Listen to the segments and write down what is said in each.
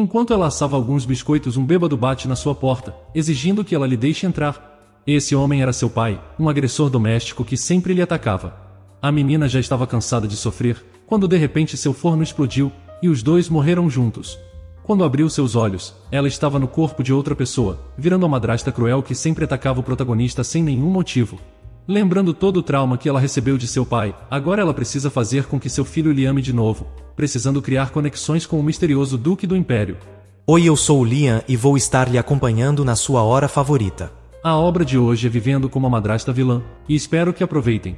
Enquanto ela assava alguns biscoitos, um bêbado bate na sua porta, exigindo que ela lhe deixe entrar. Esse homem era seu pai, um agressor doméstico que sempre lhe atacava. A menina já estava cansada de sofrer, quando de repente seu forno explodiu, e os dois morreram juntos. Quando abriu seus olhos, ela estava no corpo de outra pessoa, virando a madrasta cruel que sempre atacava o protagonista sem nenhum motivo. Lembrando todo o trauma que ela recebeu de seu pai, agora ela precisa fazer com que seu filho lhe ame de novo, precisando criar conexões com o misterioso Duque do Império. Oi, eu sou o Liam e vou estar lhe acompanhando na sua hora favorita. A obra de hoje é Vivendo como a Madrasta Vilã, e espero que aproveitem.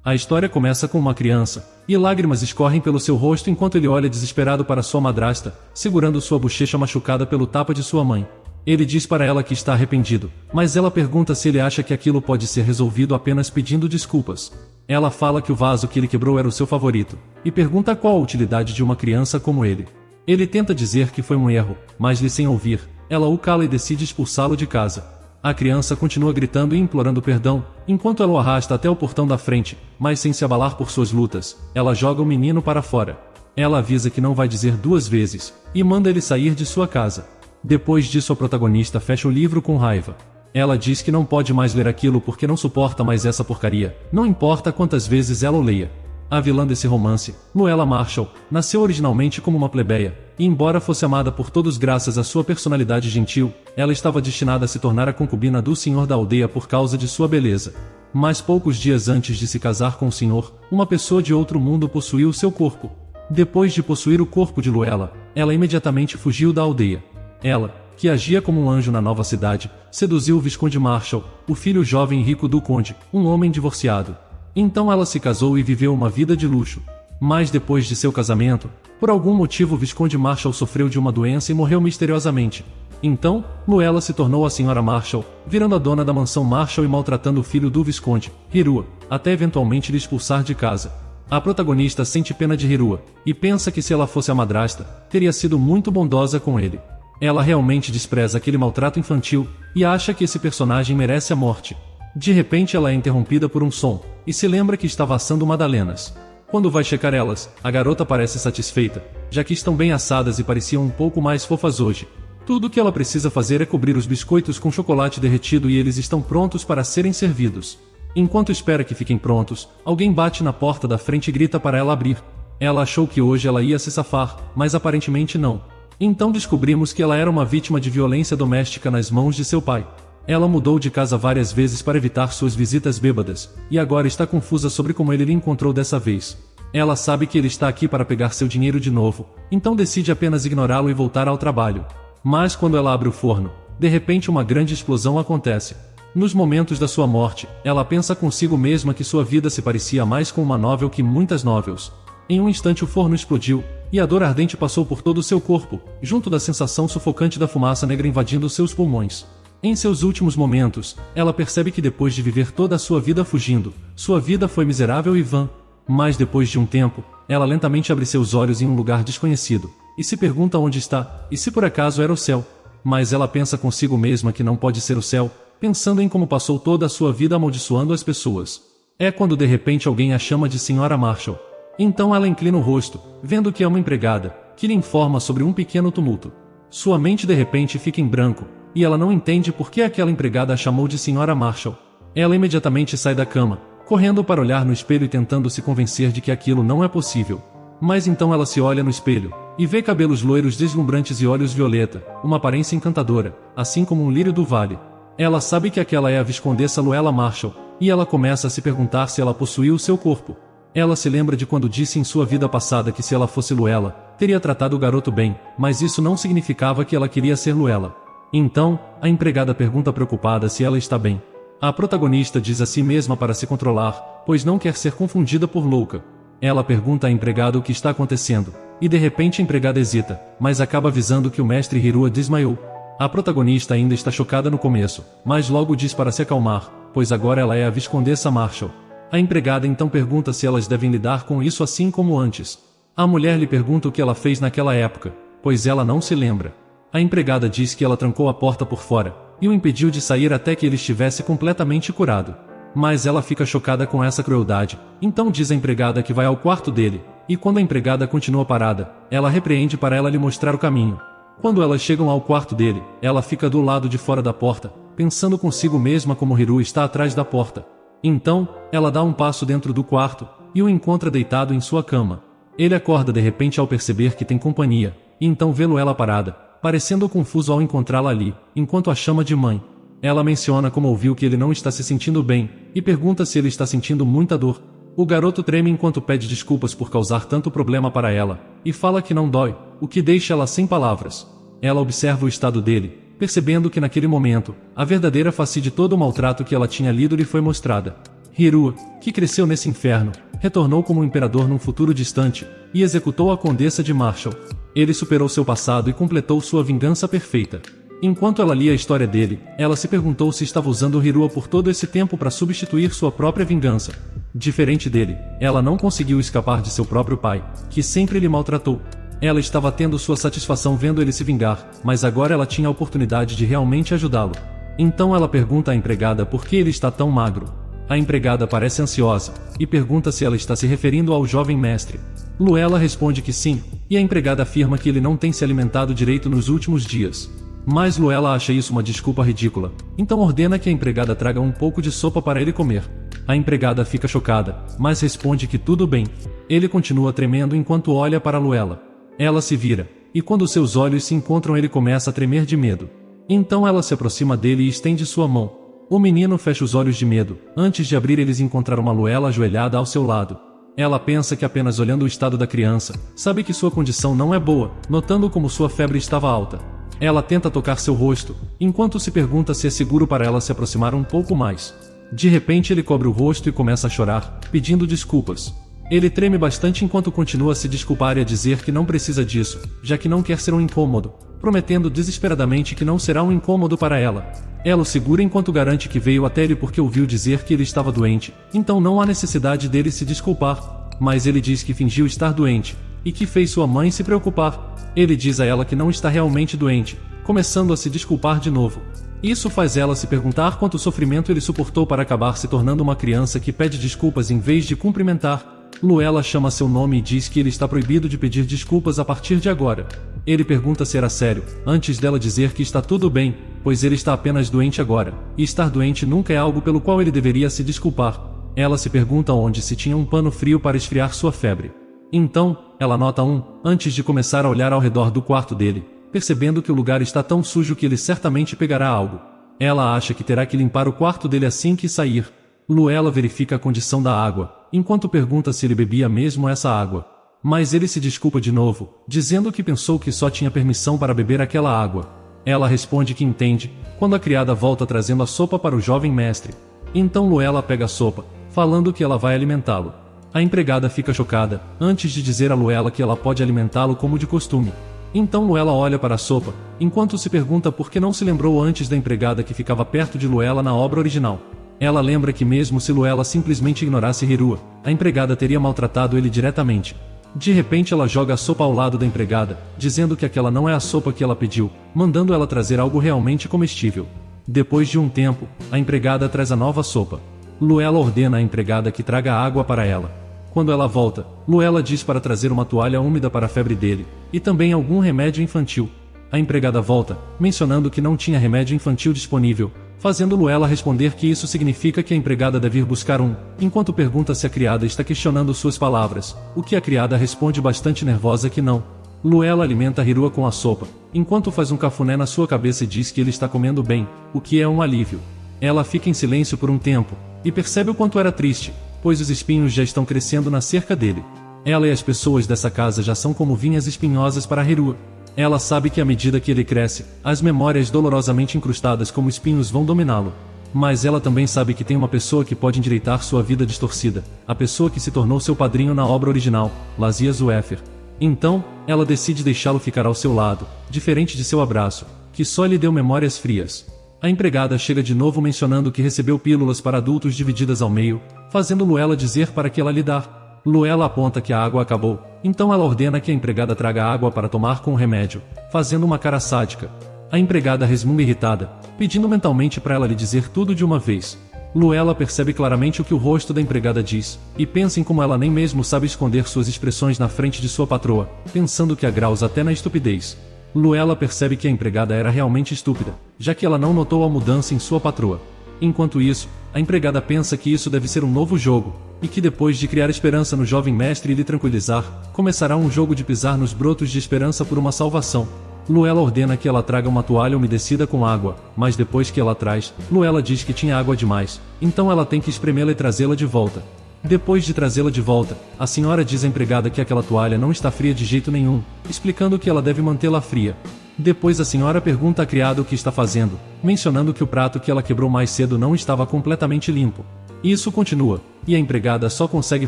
A história começa com uma criança, e lágrimas escorrem pelo seu rosto enquanto ele olha desesperado para sua madrasta, segurando sua bochecha machucada pelo tapa de sua mãe. Ele diz para ela que está arrependido, mas ela pergunta se ele acha que aquilo pode ser resolvido apenas pedindo desculpas. Ela fala que o vaso que ele quebrou era o seu favorito, e pergunta qual a utilidade de uma criança como ele. Ele tenta dizer que foi um erro, mas lhe sem ouvir, ela o cala e decide expulsá-lo de casa. A criança continua gritando e implorando perdão, enquanto ela o arrasta até o portão da frente, mas sem se abalar por suas lutas, ela joga o menino para fora. Ela avisa que não vai dizer duas vezes, e manda ele sair de sua casa. Depois disso, a protagonista fecha o livro com raiva. Ela diz que não pode mais ler aquilo porque não suporta mais essa porcaria, não importa quantas vezes ela o leia. A vilã desse romance, Luella Marshall, nasceu originalmente como uma plebeia, e embora fosse amada por todos graças à sua personalidade gentil, ela estava destinada a se tornar a concubina do senhor da aldeia por causa de sua beleza. Mas poucos dias antes de se casar com o senhor, uma pessoa de outro mundo possuiu seu corpo. Depois de possuir o corpo de Luella, ela imediatamente fugiu da aldeia. Ela, que agia como um anjo na nova cidade, seduziu o Visconde Marshall, o filho jovem e rico do conde, um homem divorciado. Então ela se casou e viveu uma vida de luxo. Mas depois de seu casamento, por algum motivo o Visconde Marshall sofreu de uma doença e morreu misteriosamente. Então, Luella se tornou a senhora Marshall, virando a dona da mansão Marshall e maltratando o filho do Visconde, Hirua, até eventualmente lhe expulsar de casa. A protagonista sente pena de Hirua, e pensa que se ela fosse a madrasta, teria sido muito bondosa com ele. Ela realmente despreza aquele maltrato infantil, e acha que esse personagem merece a morte. De repente ela é interrompida por um som, e se lembra que estava assando magdalenas. Quando vai checar elas, a garota parece satisfeita, já que estão bem assadas e pareciam um pouco mais fofas hoje. Tudo o que ela precisa fazer é cobrir os biscoitos com chocolate derretido e eles estão prontos para serem servidos. Enquanto espera que fiquem prontos, alguém bate na porta da frente e grita para ela abrir. Ela achou que hoje ela ia se safar, mas aparentemente não. Então descobrimos que ela era uma vítima de violência doméstica nas mãos de seu pai. Ela mudou de casa várias vezes para evitar suas visitas bêbadas, e agora está confusa sobre como ele lhe encontrou dessa vez. Ela sabe que ele está aqui para pegar seu dinheiro de novo, então decide apenas ignorá-lo e voltar ao trabalho. Mas quando ela abre o forno, de repente uma grande explosão acontece. Nos momentos da sua morte, ela pensa consigo mesma que sua vida se parecia mais com uma novel que muitas novels. Em um instante o forno explodiu, e a dor ardente passou por todo o seu corpo, junto da sensação sufocante da fumaça negra invadindo seus pulmões. Em seus últimos momentos, ela percebe que depois de viver toda a sua vida fugindo, sua vida foi miserável e vã. Mas depois de um tempo, ela lentamente abre seus olhos em um lugar desconhecido, e se pergunta onde está, e se por acaso era o céu. Mas ela pensa consigo mesma que não pode ser o céu, pensando em como passou toda a sua vida amaldiçoando as pessoas. É quando de repente alguém a chama de Senhora Marshall. Então ela inclina o rosto, vendo que é uma empregada, que lhe informa sobre um pequeno tumulto. Sua mente de repente fica em branco, e ela não entende por que aquela empregada a chamou de Senhora Marshall. Ela imediatamente sai da cama, correndo para olhar no espelho e tentando se convencer de que aquilo não é possível. Mas então ela se olha no espelho, e vê cabelos loiros deslumbrantes e olhos violeta, uma aparência encantadora, assim como um lírio do vale. Ela sabe que aquela é a viscondessa Luella Marshall, e ela começa a se perguntar se ela possuía o seu corpo. Ela se lembra de quando disse em sua vida passada que se ela fosse Luella, teria tratado o garoto bem, mas isso não significava que ela queria ser Luella. Então, a empregada pergunta preocupada se ela está bem. A protagonista diz a si mesma para se controlar, pois não quer ser confundida por louca. Ela pergunta à empregada o que está acontecendo, e de repente a empregada hesita, mas acaba avisando que o mestre Hirua desmaiou. A protagonista ainda está chocada no começo, mas logo diz para se acalmar, pois agora ela é a viscondessa Marshall. A empregada então pergunta se elas devem lidar com isso assim como antes. A mulher lhe pergunta o que ela fez naquela época, pois ela não se lembra. A empregada diz que ela trancou a porta por fora, e o impediu de sair até que ele estivesse completamente curado. Mas ela fica chocada com essa crueldade, então diz à empregada que vai ao quarto dele, e quando a empregada continua parada, ela repreende para ela lhe mostrar o caminho. Quando elas chegam ao quarto dele, ela fica do lado de fora da porta, pensando consigo mesma como Hiru está atrás da porta. Então, ela dá um passo dentro do quarto, e o encontra deitado em sua cama. Ele acorda de repente ao perceber que tem companhia, e então vê Luella parada, parecendo confuso ao encontrá-la ali, enquanto a chama de mãe. Ela menciona como ouviu que ele não está se sentindo bem, e pergunta se ele está sentindo muita dor. O garoto treme enquanto pede desculpas por causar tanto problema para ela, e fala que não dói, o que deixa ela sem palavras. Ela observa o estado dele, percebendo que naquele momento, a verdadeira face de todo o maltrato que ela tinha lido lhe foi mostrada. Hiru, que cresceu nesse inferno, retornou como imperador num futuro distante, e executou a Condessa de Marshall. Ele superou seu passado e completou sua vingança perfeita. Enquanto ela lia a história dele, ela se perguntou se estava usando Hirua por todo esse tempo para substituir sua própria vingança. Diferente dele, ela não conseguiu escapar de seu próprio pai, que sempre lhe maltratou. Ela estava tendo sua satisfação vendo ele se vingar, mas agora ela tinha a oportunidade de realmente ajudá-lo. Então ela pergunta à empregada por que ele está tão magro. A empregada parece ansiosa, e pergunta se ela está se referindo ao jovem mestre. Luella responde que sim, e a empregada afirma que ele não tem se alimentado direito nos últimos dias. Mas Luella acha isso uma desculpa ridícula, então ordena que a empregada traga um pouco de sopa para ele comer. A empregada fica chocada, mas responde que tudo bem. Ele continua tremendo enquanto olha para Luella. Ela se vira, e quando seus olhos se encontram ele começa a tremer de medo. Então ela se aproxima dele e estende sua mão. O menino fecha os olhos de medo. Antes de abrir eles encontram uma Luella ajoelhada ao seu lado. Ela pensa que apenas olhando o estado da criança, sabe que sua condição não é boa, notando como sua febre estava alta. Ela tenta tocar seu rosto, enquanto se pergunta se é seguro para ela se aproximar um pouco mais. De repente ele cobre o rosto e começa a chorar, pedindo desculpas. Ele treme bastante enquanto continua a se desculpar e a dizer que não precisa disso, já que não quer ser um incômodo, prometendo desesperadamente que não será um incômodo para ela. Ela o segura enquanto garante que veio até ele porque ouviu dizer que ele estava doente, então não há necessidade dele se desculpar. Mas ele diz que fingiu estar doente, e que fez sua mãe se preocupar. Ele diz a ela que não está realmente doente, começando a se desculpar de novo. Isso faz ela se perguntar quanto sofrimento ele suportou para acabar se tornando uma criança que pede desculpas em vez de cumprimentar. Luella chama seu nome e diz que ele está proibido de pedir desculpas a partir de agora. Ele pergunta se era sério, antes dela dizer que está tudo bem, pois ele está apenas doente agora, e estar doente nunca é algo pelo qual ele deveria se desculpar. Ela se pergunta onde se tinha um pano frio para esfriar sua febre. Então, ela nota antes de começar a olhar ao redor do quarto dele, percebendo que o lugar está tão sujo que ele certamente pegará algo. Ela acha que terá que limpar o quarto dele assim que sair. Luella verifica a condição da água, enquanto pergunta se ele bebia mesmo essa água. Mas ele se desculpa de novo, dizendo que pensou que só tinha permissão para beber aquela água. Ela responde que entende, quando a criada volta trazendo a sopa para o jovem mestre. Então Luella pega a sopa, falando que ela vai alimentá-lo. A empregada fica chocada, antes de dizer a Luella que ela pode alimentá-lo como de costume. Então Luella olha para a sopa, enquanto se pergunta por que não se lembrou antes da empregada que ficava perto de Luella na obra original. Ela lembra que mesmo se Luella simplesmente ignorasse Hirua, a empregada teria maltratado ele diretamente. De repente ela joga a sopa ao lado da empregada, dizendo que aquela não é a sopa que ela pediu, mandando ela trazer algo realmente comestível. Depois de um tempo, a empregada traz a nova sopa. Luella ordena à empregada que traga água para ela. Quando ela volta, Luella diz para trazer uma toalha úmida para a febre dele, e também algum remédio infantil. A empregada volta, mencionando que não tinha remédio infantil disponível, fazendo Luella responder que isso significa que a empregada deve ir buscar enquanto pergunta se a criada está questionando suas palavras, o que a criada responde bastante nervosa que não. Luella alimenta Hirua com a sopa, enquanto faz um cafuné na sua cabeça e diz que ele está comendo bem, o que é um alívio. Ela fica em silêncio por um tempo, e percebe o quanto era triste, pois os espinhos já estão crescendo na cerca dele. Ela e as pessoas dessa casa já são como vinhas espinhosas para Hirua. Ela sabe que à medida que ele cresce, as memórias dolorosamente incrustadas como espinhos vão dominá-lo. Mas ela também sabe que tem uma pessoa que pode endireitar sua vida distorcida, a pessoa que se tornou seu padrinho na obra original, Lazia Zuefer. Então, ela decide deixá-lo ficar ao seu lado, diferente de seu abraço, que só lhe deu memórias frias. A empregada chega de novo mencionando que recebeu pílulas para adultos divididas ao meio, fazendo Luella dizer para que ela lhe dá. Luella aponta que a água acabou, então ela ordena que a empregada traga água para tomar com o remédio, fazendo uma cara sádica. A empregada resmunga irritada, pedindo mentalmente para ela lhe dizer tudo de uma vez. Luella percebe claramente o que o rosto da empregada diz, e pensa em como ela nem mesmo sabe esconder suas expressões na frente de sua patroa, pensando que há graus até na estupidez. Luella percebe que a empregada era realmente estúpida, já que ela não notou a mudança em sua patroa. Enquanto isso, a empregada pensa que isso deve ser um novo jogo, e que depois de criar esperança no jovem mestre e lhe tranquilizar, começará um jogo de pisar nos brotos de esperança por uma salvação. Luella ordena que ela traga uma toalha umedecida com água, mas depois que ela traz, Luella diz que tinha água demais, então ela tem que espremê-la e trazê-la de volta. Depois de trazê-la de volta, a senhora diz à empregada que aquela toalha não está fria de jeito nenhum, explicando que ela deve mantê-la fria. Depois a senhora pergunta à criada o que está fazendo, mencionando que o prato que ela quebrou mais cedo não estava completamente limpo. Isso continua, e a empregada só consegue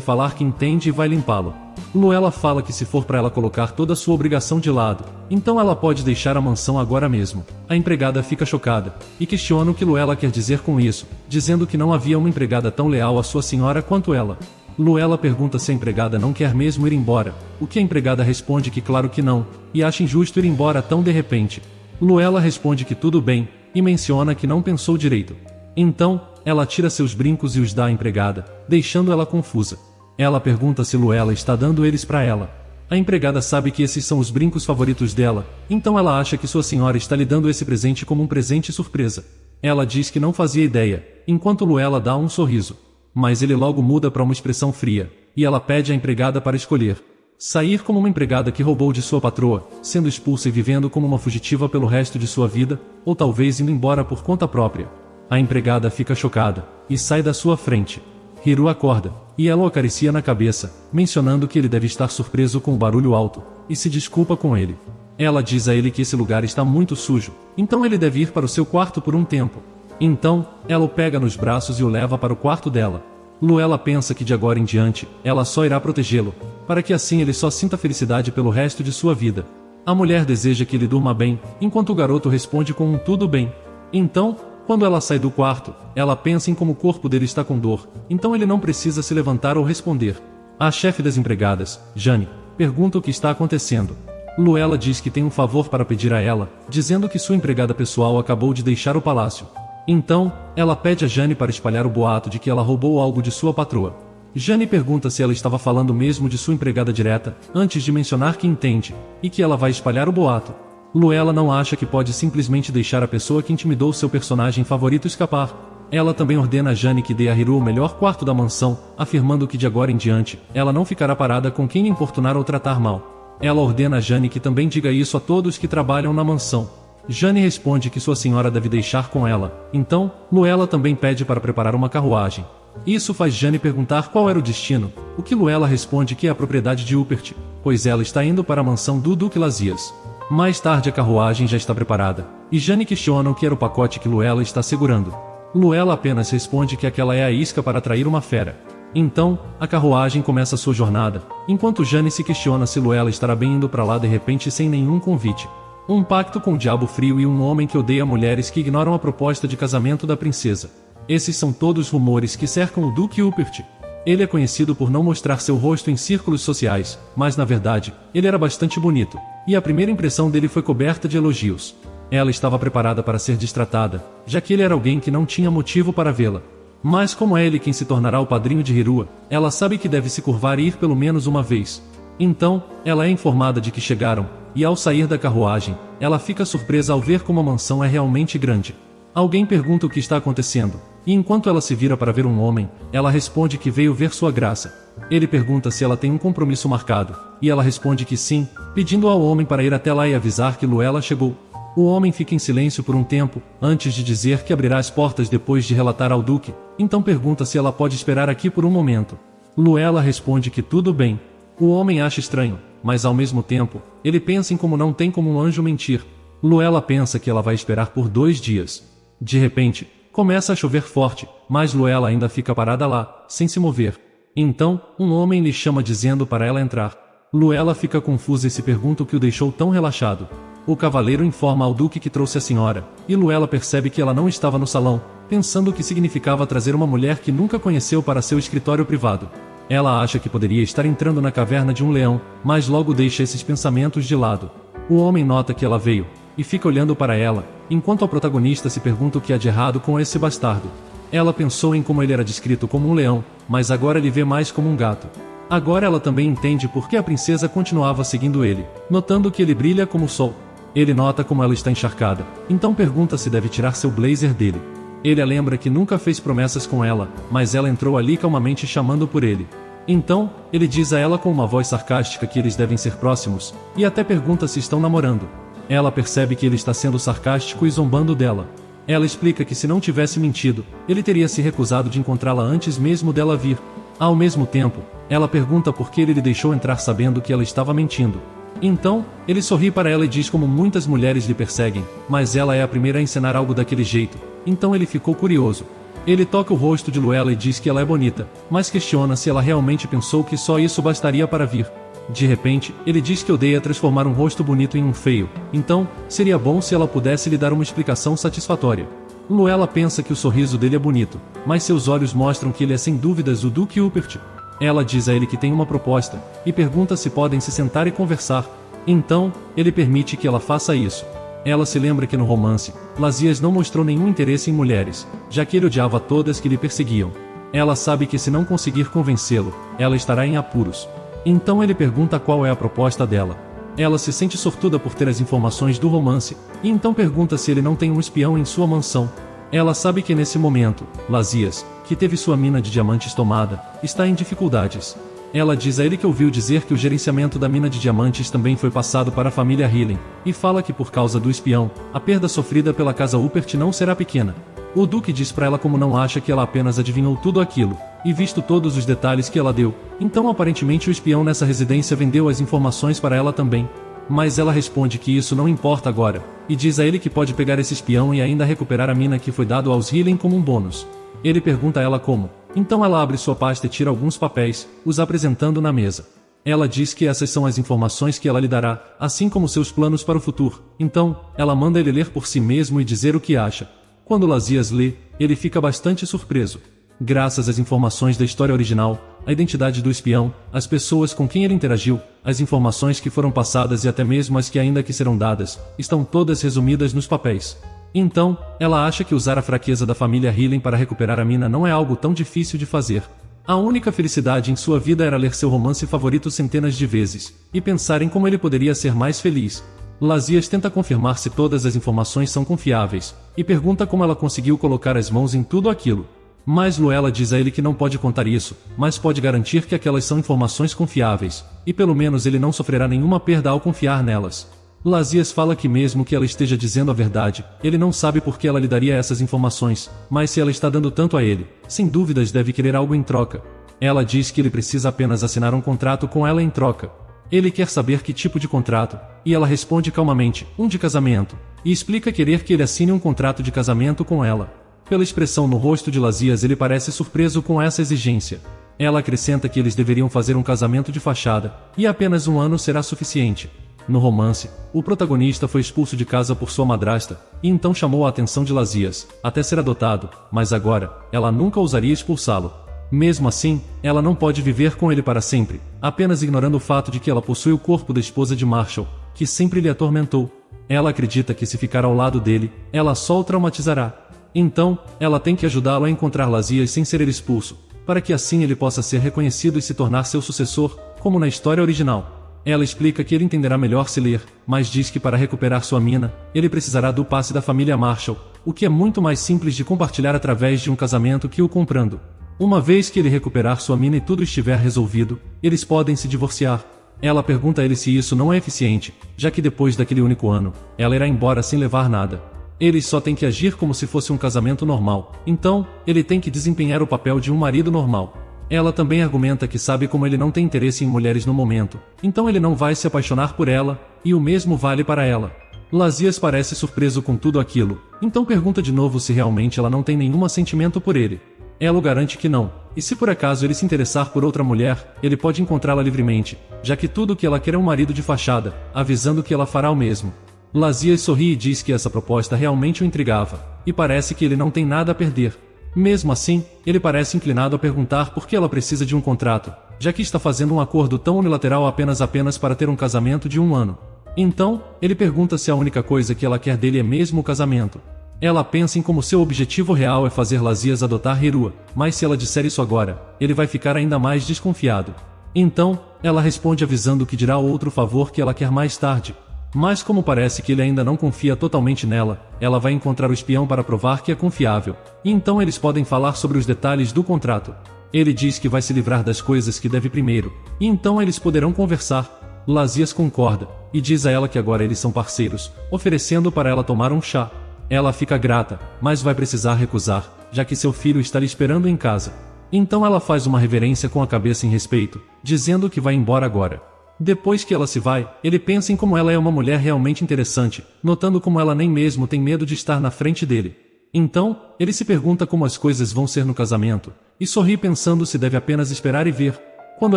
falar que entende e vai limpá-lo. Luella fala que se for para ela colocar toda a sua obrigação de lado, então ela pode deixar a mansão agora mesmo. A empregada fica chocada, e questiona o que Luella quer dizer com isso, dizendo que não havia uma empregada tão leal à sua senhora quanto ela. Luella pergunta se a empregada não quer mesmo ir embora, o que a empregada responde que claro que não, e acha injusto ir embora tão de repente. Luella responde que tudo bem, e menciona que não pensou direito. Então, ela tira seus brincos e os dá à empregada, deixando ela confusa. Ela pergunta se Luella está dando eles para ela. A empregada sabe que esses são os brincos favoritos dela, então ela acha que sua senhora está lhe dando esse presente como um presente surpresa. Ela diz que não fazia ideia, enquanto Luella dá um sorriso. Mas ele logo muda para uma expressão fria, e ela pede à empregada para escolher: sair como uma empregada que roubou de sua patroa, sendo expulsa e vivendo como uma fugitiva pelo resto de sua vida, ou talvez indo embora por conta própria. A empregada fica chocada, e sai da sua frente. Hiru acorda, e ela o acaricia na cabeça, mencionando que ele deve estar surpreso com o barulho alto, e se desculpa com ele. Ela diz a ele que esse lugar está muito sujo, então ele deve ir para o seu quarto por um tempo. Então, ela o pega nos braços e o leva para o quarto dela. Luella pensa que de agora em diante, ela só irá protegê-lo, para que assim ele só sinta felicidade pelo resto de sua vida. A mulher deseja que ele durma bem, enquanto o garoto responde com um tudo bem. Então, quando ela sai do quarto, ela pensa em como o corpo dele está com dor, então ele não precisa se levantar ou responder. A chefe das empregadas, Jane, pergunta o que está acontecendo. Luella diz que tem um favor para pedir a ela, dizendo que sua empregada pessoal acabou de deixar o palácio. Então, ela pede a Jane para espalhar o boato de que ela roubou algo de sua patroa. Jane pergunta se ela estava falando mesmo de sua empregada direta, antes de mencionar que entende, e que ela vai espalhar o boato. Luella não acha que pode simplesmente deixar a pessoa que intimidou seu personagem favorito escapar. Ela também ordena a Jane que dê a Hiru o melhor quarto da mansão, afirmando que de agora em diante, ela não ficará parada com quem importunar ou tratar mal. Ela ordena a Jane que também diga isso a todos que trabalham na mansão. Jane responde que sua senhora deve deixar com ela, então, Luella também pede para preparar uma carruagem. Isso faz Jane perguntar qual era o destino, o que Luella responde que é a propriedade de Rupert, pois ela está indo para a mansão do Duque Lazias. Mais tarde a carruagem já está preparada, e Jane questiona o que era o pacote que Luella está segurando. Luella apenas responde que aquela é a isca para atrair uma fera. Então, a carruagem começa sua jornada, enquanto Jane se questiona se Luella estará bem indo para lá de repente sem nenhum convite. Um pacto com o diabo frio e um homem que odeia mulheres que ignoram a proposta de casamento da princesa. Esses são todos rumores que cercam o Duque Rupert. Ele é conhecido por não mostrar seu rosto em círculos sociais, mas na verdade, ele era bastante bonito, e a primeira impressão dele foi coberta de elogios. Ela estava preparada para ser destratada, já que ele era alguém que não tinha motivo para vê-la. Mas como é ele quem se tornará o padrinho de Hiru, ela sabe que deve se curvar e ir pelo menos uma vez. Então, ela é informada de que chegaram, e ao sair da carruagem, ela fica surpresa ao ver como a mansão é realmente grande. Alguém pergunta o que está acontecendo, e enquanto ela se vira para ver um homem, ela responde que veio ver sua graça. Ele pergunta se ela tem um compromisso marcado, e ela responde que sim, pedindo ao homem para ir até lá e avisar que Luella chegou. O homem fica em silêncio por um tempo, antes de dizer que abrirá as portas depois de relatar ao Duque, então pergunta se ela pode esperar aqui por um momento. Luella responde que tudo bem. O homem acha estranho, mas ao mesmo tempo, ele pensa em como não tem como um anjo mentir. Luella pensa que ela vai esperar por 2 dias. De repente, começa a chover forte, mas Luella ainda fica parada lá, sem se mover. Então, um homem lhe chama dizendo para ela entrar. Luella fica confusa e se pergunta o que o deixou tão relaxado. O cavaleiro informa ao Duque que trouxe a senhora, e Luella percebe que ela não estava no salão, pensando que significava trazer uma mulher que nunca conheceu para seu escritório privado. Ela acha que poderia estar entrando na caverna de um leão, mas logo deixa esses pensamentos de lado. O homem nota que ela veio, e fica olhando para ela, enquanto a protagonista se pergunta o que há de errado com esse bastardo. Ela pensou em como ele era descrito como um leão, mas agora ele vê mais como um gato. Agora ela também entende por que a princesa continuava seguindo ele, notando que ele brilha como o sol. Ele nota como ela está encharcada, então pergunta se deve tirar seu blazer dele. Ele a lembra que nunca fez promessas com ela, mas ela entrou ali calmamente chamando por ele. Então, ele diz a ela com uma voz sarcástica que eles devem ser próximos, e até pergunta se estão namorando. Ela percebe que ele está sendo sarcástico e zombando dela. Ela explica que se não tivesse mentido, ele teria se recusado de encontrá-la antes mesmo dela vir. Ao mesmo tempo, ela pergunta por que ele lhe deixou entrar sabendo que ela estava mentindo. Então, ele sorri para ela e diz como muitas mulheres lhe perseguem, mas ela é a primeira a encenar algo daquele jeito, então ele ficou curioso. Ele toca o rosto de Luella e diz que ela é bonita, mas questiona se ela realmente pensou que só isso bastaria para vir. De repente, ele diz que odeia transformar um rosto bonito em um feio, então, seria bom se ela pudesse lhe dar uma explicação satisfatória. Luella pensa que o sorriso dele é bonito, mas seus olhos mostram que ele é sem dúvidas o Duque Rupert. Ela diz a ele que tem uma proposta, e pergunta se podem se sentar e conversar. Então, ele permite que ela faça isso. Ela se lembra que no romance, Lazias não mostrou nenhum interesse em mulheres, já que ele odiava todas que lhe perseguiam. Ela sabe que se não conseguir convencê-lo, ela estará em apuros. Então ele pergunta qual é a proposta dela. Ela se sente sortuda por ter as informações do romance, e então pergunta se ele não tem um espião em sua mansão. Ela sabe que nesse momento, Lazias, que teve sua mina de diamantes tomada, está em dificuldades. Ela diz a ele que ouviu dizer que o gerenciamento da mina de diamantes também foi passado para a família Healing, e fala que por causa do espião, a perda sofrida pela casa Rupert não será pequena. O Duque diz para ela como não acha que ela apenas adivinhou tudo aquilo, e visto todos os detalhes que ela deu, então aparentemente o espião nessa residência vendeu as informações para ela também. Mas ela responde que isso não importa agora, e diz a ele que pode pegar esse espião e ainda recuperar a mina que foi dado aos Healing como um bônus. Ele pergunta a ela como. Então ela abre sua pasta e tira alguns papéis, os apresentando na mesa. Ela diz que essas são as informações que ela lhe dará, assim como seus planos para o futuro. Então, ela manda ele ler por si mesmo e dizer o que acha. Quando Lazias lê, ele fica bastante surpreso. Graças às informações da história original, a identidade do espião, as pessoas com quem ele interagiu, as informações que foram passadas e até mesmo as que ainda que serão dadas, estão todas resumidas nos papéis. Então, ela acha que usar a fraqueza da família Healing para recuperar a mina não é algo tão difícil de fazer. A única felicidade em sua vida era ler seu romance favorito centenas de vezes, e pensar em como ele poderia ser mais feliz. Lazias tenta confirmar se todas as informações são confiáveis, e pergunta como ela conseguiu colocar as mãos em tudo aquilo. Mas Luella diz a ele que não pode contar isso, mas pode garantir que aquelas são informações confiáveis, e pelo menos ele não sofrerá nenhuma perda ao confiar nelas. Lazias fala que mesmo que ela esteja dizendo a verdade, ele não sabe por que ela lhe daria essas informações, mas se ela está dando tanto a ele, sem dúvidas deve querer algo em troca. Ela diz que ele precisa apenas assinar um contrato com ela em troca. Ele quer saber que tipo de contrato, e ela responde calmamente, um de casamento, e explica querer que ele assine um contrato de casamento com ela. Pela expressão no rosto de Lazias ele parece surpreso com essa exigência. Ela acrescenta que eles deveriam fazer um casamento de fachada, e apenas um ano será suficiente. No romance, o protagonista foi expulso de casa por sua madrasta, e então chamou a atenção de Lazias, até ser adotado, mas agora, ela nunca ousaria expulsá-lo. Mesmo assim, ela não pode viver com ele para sempre, apenas ignorando o fato de que ela possui o corpo da esposa de Marshall, que sempre lhe atormentou. Ela acredita que se ficar ao lado dele, ela só o traumatizará. Então, ela tem que ajudá-lo a encontrar Lazias sem ser ele expulso, para que assim ele possa ser reconhecido e se tornar seu sucessor, como na história original. Ela explica que ele entenderá melhor se ler, mas diz que para recuperar sua mina, ele precisará do passe da família Marshall, o que é muito mais simples de compartilhar através de um casamento que o comprando. Uma vez que ele recuperar sua mina e tudo estiver resolvido, eles podem se divorciar. Ela pergunta a ele se isso não é eficiente, já que depois daquele único ano, ela irá embora sem levar nada. Eles só têm que agir como se fosse um casamento normal, então, ele tem que desempenhar o papel de um marido normal. Ela também argumenta que sabe como ele não tem interesse em mulheres no momento, então ele não vai se apaixonar por ela, e o mesmo vale para ela. Lazias parece surpreso com tudo aquilo, então pergunta de novo se realmente ela não tem nenhum sentimento por ele. Ela o garante que não, e se por acaso ele se interessar por outra mulher, ele pode encontrá-la livremente, já que tudo o que ela quer é um marido de fachada, avisando que ela fará o mesmo. Lazias sorri e diz que essa proposta realmente o intrigava, e parece que ele não tem nada a perder. Mesmo assim, ele parece inclinado a perguntar por que ela precisa de um contrato, já que está fazendo um acordo tão unilateral apenas para ter um casamento de 1 ano. Então, ele pergunta se a única coisa que ela quer dele é mesmo o casamento. Ela pensa em como seu objetivo real é fazer Lazias adotar Hirua, mas se ela disser isso agora, ele vai ficar ainda mais desconfiado. Então, ela responde avisando que dirá outro favor que ela quer mais tarde. Mas como parece que ele ainda não confia totalmente nela, ela vai encontrar o espião para provar que é confiável, e então eles podem falar sobre os detalhes do contrato. Ele diz que vai se livrar das coisas que deve primeiro, e então eles poderão conversar. Lazias concorda, e diz a ela que agora eles são parceiros, oferecendo para ela tomar um chá. Ela fica grata, mas vai precisar recusar, já que seu filho está lhe esperando em casa. Então ela faz uma reverência com a cabeça em respeito, dizendo que vai embora agora. Depois que ela se vai, ele pensa em como ela é uma mulher realmente interessante, notando como ela nem mesmo tem medo de estar na frente dele. Então, ele se pergunta como as coisas vão ser no casamento, e sorri pensando se deve apenas esperar e ver. Quando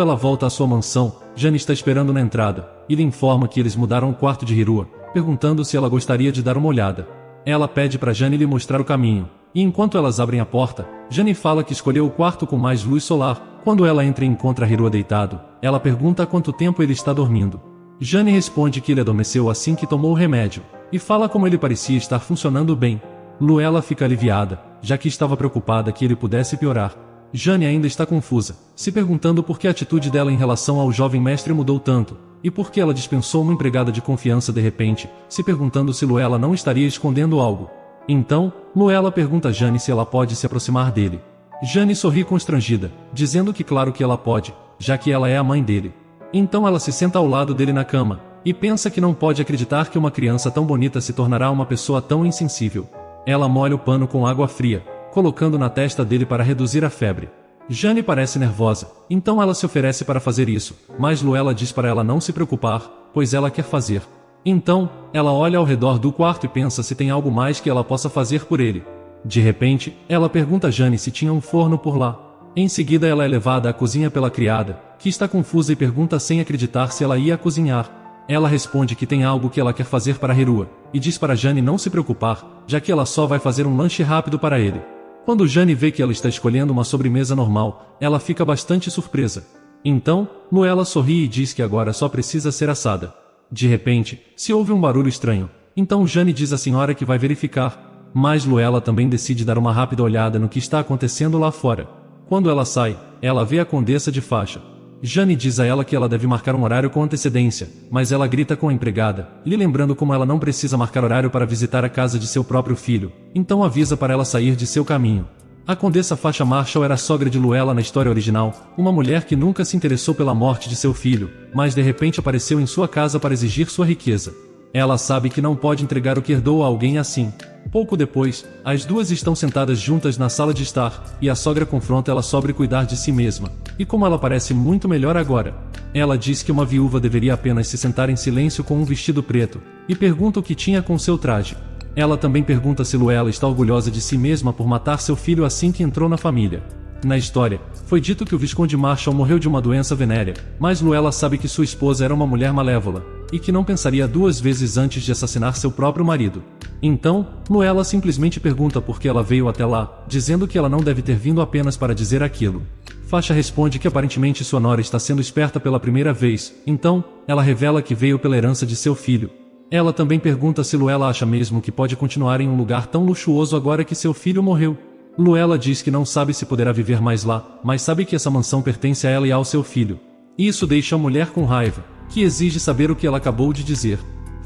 ela volta à sua mansão, Jane está esperando na entrada, e lhe informa que eles mudaram o quarto de Hirua, perguntando se ela gostaria de dar uma olhada. Ela pede para Jane lhe mostrar o caminho, e enquanto elas abrem a porta, Jane fala que escolheu o quarto com mais luz solar. Quando ela entra e encontra Hirua deitado, ela pergunta há quanto tempo ele está dormindo. Jane responde que ele adormeceu assim que tomou o remédio, e fala como ele parecia estar funcionando bem. Luella fica aliviada, já que estava preocupada que ele pudesse piorar. Jane ainda está confusa, se perguntando por que a atitude dela em relação ao jovem mestre mudou tanto, e por que ela dispensou uma empregada de confiança de repente, se perguntando se Luella não estaria escondendo algo. Então, Luella pergunta a Jane se ela pode se aproximar dele. Jane sorri constrangida, dizendo que claro que ela pode, já que ela é a mãe dele. Então ela se senta ao lado dele na cama, e pensa que não pode acreditar que uma criança tão bonita se tornará uma pessoa tão insensível. Ela molha o pano com água fria, colocando na testa dele para reduzir a febre. Jane parece nervosa, então ela se oferece para fazer isso, mas Luella diz para ela não se preocupar, pois ela quer fazer. Então, ela olha ao redor do quarto e pensa se tem algo mais que ela possa fazer por ele. De repente, ela pergunta a Jane se tinha um forno por lá. Em seguida ela é levada à cozinha pela criada, que está confusa e pergunta sem acreditar se ela ia cozinhar. Ela responde que tem algo que ela quer fazer para Hirua, e diz para Jane não se preocupar, já que ela só vai fazer um lanche rápido para ele. Quando Jane vê que ela está escolhendo uma sobremesa normal, ela fica bastante surpresa. Então, Luella sorri e diz que agora só precisa ser assada. De repente, se ouve um barulho estranho, então Jane diz à senhora que vai verificar, mas Luella também decide dar uma rápida olhada no que está acontecendo lá fora. Quando ela sai, ela vê a condessa de faixa. Jane diz a ela que ela deve marcar um horário com antecedência, mas ela grita com a empregada, lhe lembrando como ela não precisa marcar horário para visitar a casa de seu próprio filho, então avisa para ela sair de seu caminho. A condessa Faixa Marshall era a sogra de Luella na história original, uma mulher que nunca se interessou pela morte de seu filho, mas de repente apareceu em sua casa para exigir sua riqueza. Ela sabe que não pode entregar o que herdou a alguém assim. Pouco depois, as duas estão sentadas juntas na sala de estar, e a sogra confronta ela sobre cuidar de si mesma, e como ela parece muito melhor agora. Ela diz que uma viúva deveria apenas se sentar em silêncio com um vestido preto, e pergunta o que tinha com seu traje. Ela também pergunta se Luella está orgulhosa de si mesma por matar seu filho assim que entrou na família. Na história, foi dito que o Visconde Marshall morreu de uma doença venérea, mas Luella sabe que sua esposa era uma mulher malévola, e que não pensaria duas vezes antes de assassinar seu próprio marido. Então, Luella simplesmente pergunta por que ela veio até lá, dizendo que ela não deve ter vindo apenas para dizer aquilo. Faixa responde que aparentemente sua nora está sendo esperta pela primeira vez, então, ela revela que veio pela herança de seu filho. Ela também pergunta se Luella acha mesmo que pode continuar em um lugar tão luxuoso agora que seu filho morreu. Luella diz que não sabe se poderá viver mais lá, mas sabe que essa mansão pertence a ela e ao seu filho. Isso deixa a mulher com raiva, que exige saber o que ela acabou de dizer.